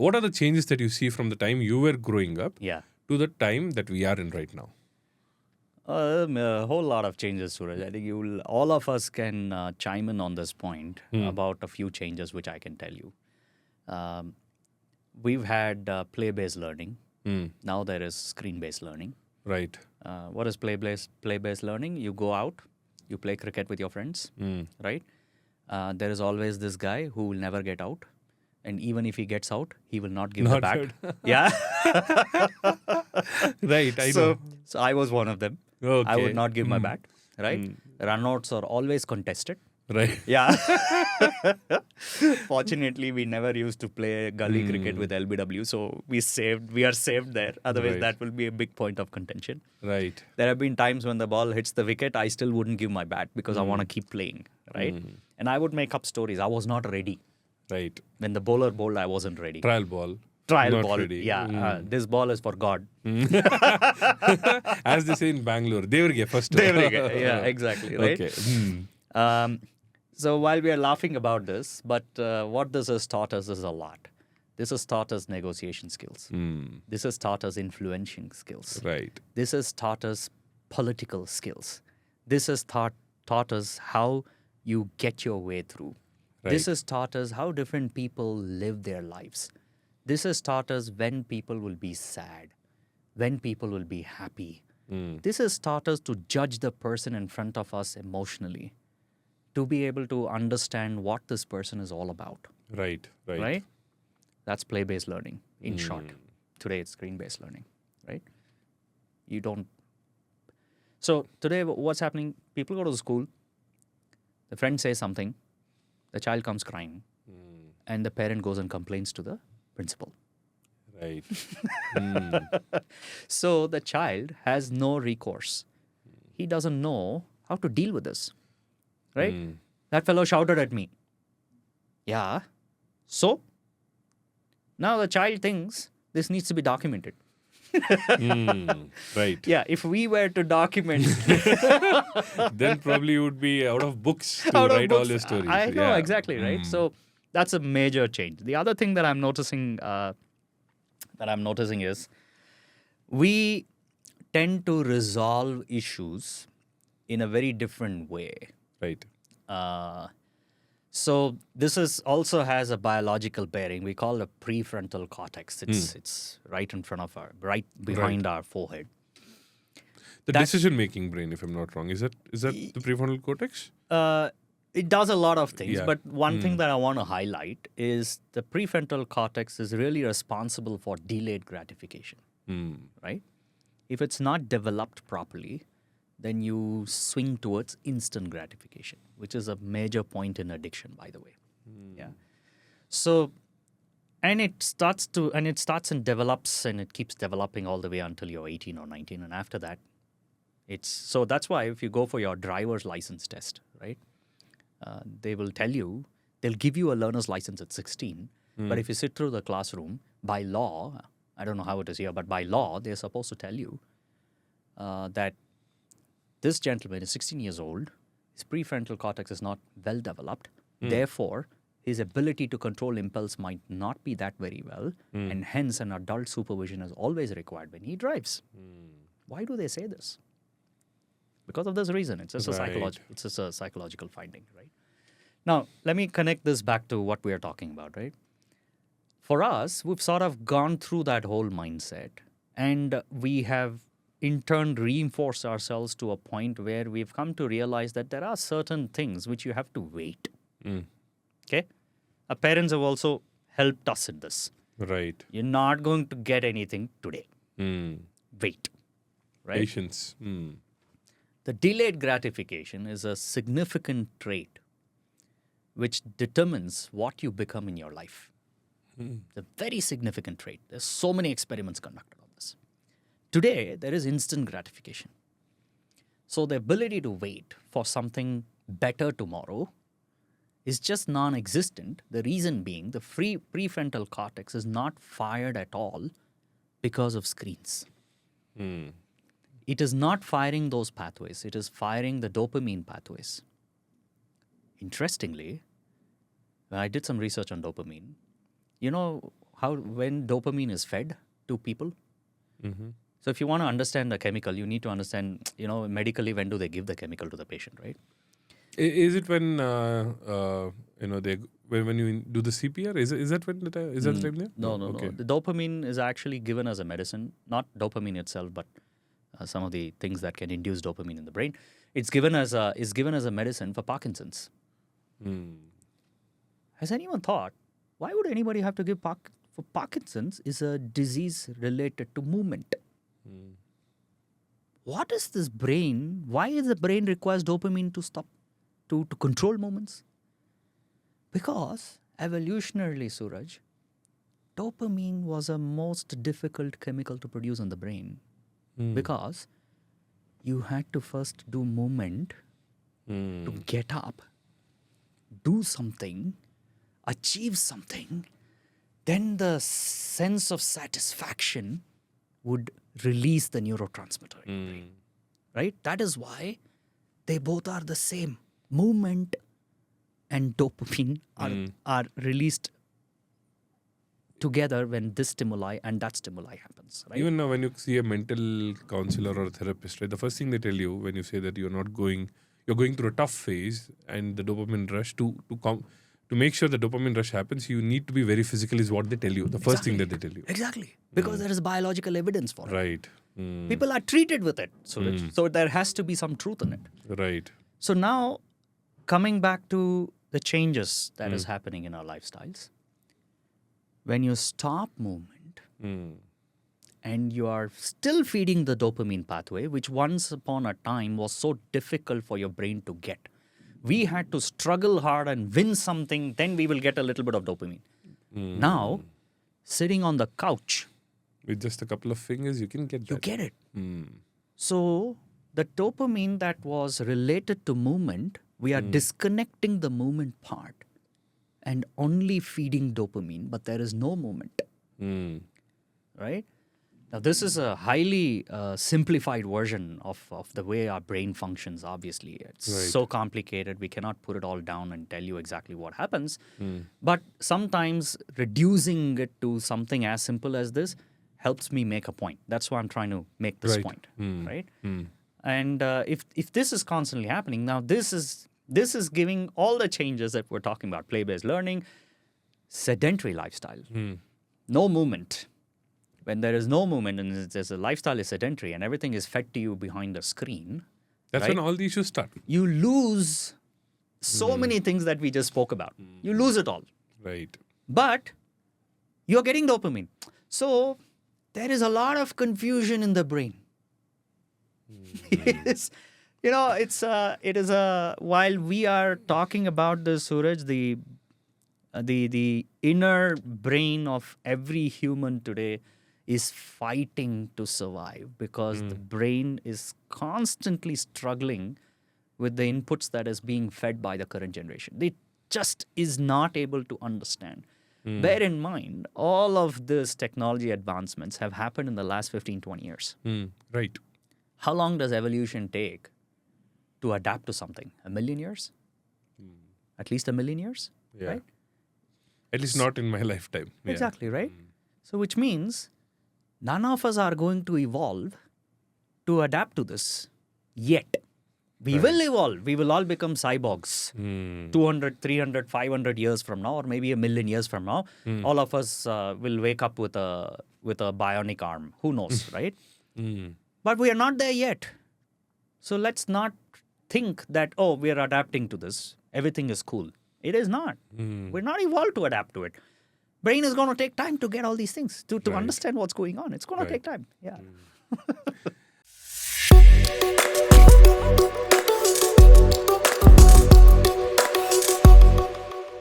what are the changes that you see from the time you were growing up Yeah. to the time that we are in right now? A whole lot of changes, Suraj. I think all of us can chime in on this point about a few changes which I can tell you. We've had play-based learning. Now there is screen-based learning. Right. What is play-based learning? You go out, you play cricket with your friends, right? There is always this guy who will never get out. And even if he gets out, he will not give the Not bat. good. Yeah. Right, I know. So I was one of them. I Okay. would not give my bat, right? Runouts are always contested. Right. Yeah. Fortunately, we never used to play gully cricket with LBW, so we are saved there. Otherwise, Right. that will be a big point of contention. Right. There have been times when the ball hits the wicket, I still wouldn't give my bat because I want to keep playing, right? And I would make up stories. I was not ready. Right. When the bowler bowled, I wasn't ready. Trial ball. Trial Not ball. ready. Yeah. This ball is for God. As they say in Bangalore, Devrige first. Yeah, exactly. Right. Okay. So while we are laughing about this, but what this has taught us is a lot. This has taught us negotiation skills. This has taught us influencing skills. Right. This has taught us political skills. This has taught us how you get your way through. This Right. has taught us how different people live their lives. This has taught us when people will be sad, when people will be happy. This has taught us to judge the person in front of us emotionally, to be able to understand what this person is all about, Right. Right. right? That's play-based learning, in short. Today, it's screen-based learning, right? You don't... So today, what's happening? People go to school, the friend says something, the child comes crying, and the parent goes and complains to the principal. Right. So the child has no recourse. He doesn't know how to deal with this, right? That fellow shouted at me. Yeah. So? Now the child thinks this needs to be documented. Right. Yeah, if we were to document Then probably you would be out of books to out of write all books, your stories. I know, Yeah. exactly, right? So that's a major change. The other thing that I'm noticing is we tend to resolve issues in a very different way. Right. So this is also has a biological bearing. We call it a prefrontal cortex. It's right in front of right behind our forehead. The decision-making brain, if I'm not wrong, is that the prefrontal cortex? It does a lot of things, Yeah. but one thing that I want to highlight is the prefrontal cortex is really responsible for delayed gratification, right? If it's not developed properly, then you swing towards instant gratification, which is a major point in addiction, by the way. Yeah. So, and it starts and develops and it keeps developing all the way until you're 18 or 19. And after that, so that's why if you go for your driver's license test, right? They will tell you, they'll give you a learner's license at 16. But if you sit through the classroom, by law, I don't know how it is here, but by law, they're supposed to tell you that this gentleman is 16 years old, his prefrontal cortex is not well developed, therefore, his ability to control impulse might not be that very well, and hence an adult supervision is always required when he drives. Why do they say this? Because of this reason. It's just a psychological finding, right? Now, let me connect this back to what we are talking about, right? For us, we've sort of gone through that whole mindset, and we have in turn reinforced ourselves to a point where we've come to realize that there are certain things which you have to wait. Okay? Our parents have also helped us in this. Right. You're not going to get anything today. Wait. Right? Patience. The delayed gratification is a significant trait which determines what you become in your life. It's a very significant trait. There's so many experiments conducted on this. Today, there is instant gratification. So the ability to wait for something better tomorrow is just non-existent. The reason being the prefrontal cortex is not fired at all because of screens. It is not firing those pathways. It is firing the dopamine pathways. Interestingly, when I did some research on dopamine, you know when dopamine is fed to people. So if you want to understand the chemical, you need to understand, medically, when do they give the chemical to the patient, right? Is it when when you do the CPR? Is that when the time there? No. Okay. The dopamine is actually given as a medicine, not dopamine itself, but some of the things that can induce dopamine in the brain. It's given as a medicine for Parkinson's. Has anyone thought, why would anybody have to give for Parkinson's? Is a disease related to movement. What is this brain? Why is the brain requires dopamine to stop, to control movements? Because evolutionarily, Suraj, dopamine was a most difficult chemical to produce in the brain. Because you had to first do movement to get up, do something, achieve something, then the sense of satisfaction would release the neurotransmitter in the brain. Right? That is why they both are the same. Movement and dopamine are released together when this stimuli and that stimuli happens. Right? Even now, when you see a mental counselor or a therapist, right, the first thing they tell you when you say that you're going through a tough phase and the dopamine rush to make sure the dopamine rush happens, you need to be very physical is what they tell you. The first thing that they tell you. Exactly. Because there is biological evidence for it. Right. People are treated with it. So there has to be some truth in it. Right. So now, coming back to the changes that is happening in our lifestyles, when you stop movement and you are still feeding the dopamine pathway, which once upon a time was so difficult for your brain to get. We had to struggle hard and win something, then we will get a little bit of dopamine. Now, sitting on the couch, with just a couple of fingers, you can get that. you get it. So, the dopamine that was related to movement, we are disconnecting the movement part and only feeding dopamine, but there is no movement. Right? Now, this is a highly simplified version of the way our brain functions, obviously. It's so complicated, we cannot put it all down and tell you exactly what happens. But sometimes reducing it to something as simple as this helps me make a point. That's why I'm trying to make this point, right? And if this is constantly happening, now this is giving all the changes that we're talking about, play-based learning, sedentary lifestyle, no movement. When there is no movement and there's a lifestyle is sedentary and everything is fed to you behind the screen, that's when all the issues start. You lose so many things that we just spoke about. You lose it all. Right. But you're getting dopamine. So there is a lot of confusion in the brain. It is while we are talking about this, Suraj, the inner brain of every human today is fighting to survive because the brain is constantly struggling with the inputs that is being fed by the current generation. It just is not able to understand. Bear in mind, all of these technology advancements have happened in the last 15, 20 years. Right. How long does evolution take to adapt to something? 1 million years? At least 1 million years? Yeah. Right? At least not in my lifetime. Yeah. Exactly, right? So which means none of us are going to evolve to adapt to this yet. We will evolve. We will all become cyborgs. 200, 300, 500 years from now, or maybe 1 million years from now, all of us will wake up with a bionic arm. Who knows, right? But we are not there yet. So let's not think that, we are adapting to this. Everything is cool. It is not. We're not evolved to adapt to it. Brain is going to take time to get all these things, to understand what's going on. It's going to take time. Yeah.